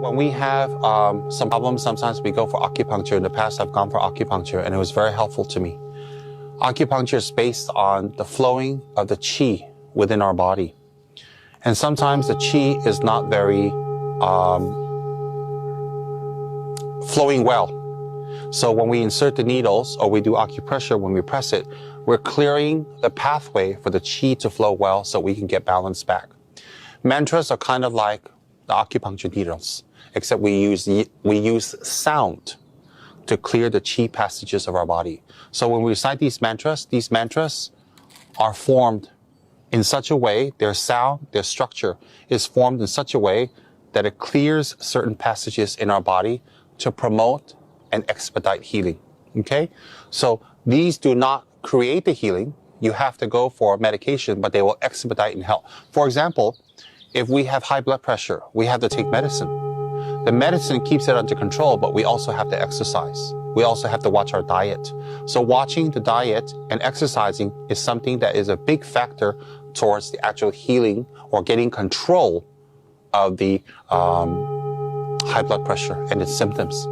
When we have some problems, sometimes we go for acupuncture. In the past, I've gone for acupuncture, and it was very helpful to me. Acupuncture is based on the flowing of the qi within our body. And sometimes the qi is not very flowing well. So when we insert the needles or we do acupressure, when we press it, we're clearing the pathway for the qi to flow well so we can get balance back. Mantras are kind of like the acupuncture needles, except we use sound to clear the qi passages of our body. So when we recite these mantras are formed in such a way, their sound, their structure is formed in such a way that it clears certain passages in our body to promote and expedite healing. Okay? So these do not create the healing. You have to go for medication, but they will expedite and help. For example, if we have high blood pressure, we have to take medicine. The medicine keeps it under control, but we also have to exercise. We also have to watch our diet. So watching the diet and exercising is something that is a big factor towards the actual healing or getting control of the high blood pressure and its symptoms.